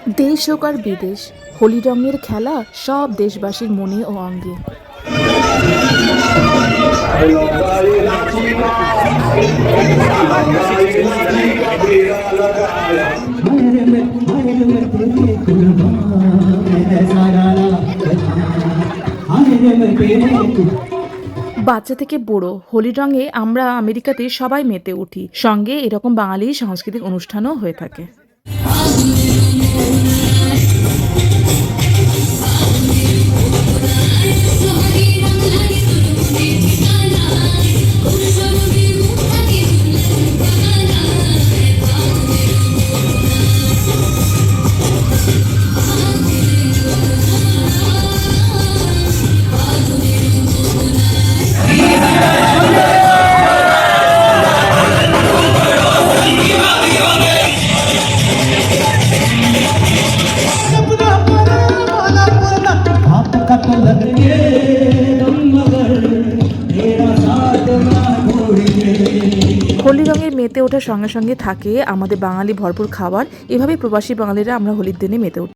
দেশ হোক আর বিদেশ, হোলি রঙের খেলা সব দেশবাসীর মনে ও অঙ্গে। বাচ্চা থেকে বুড়ো, হোলির রঙে আমরা আমেরিকাতে সবাই মেতে উঠি। সঙ্গে এরকম বাঙালি সাংস্কৃতিক অনুষ্ঠানও হয়ে থাকে। হোলি রঙে মেতে ওঠার সঙ্গে সঙ্গে থাকে আমাদের বাঙালি ভরপুর খাবার। এভাবে প্রবাসী বাঙালিরা আমরা হোলির দিনে মেতে উঠি।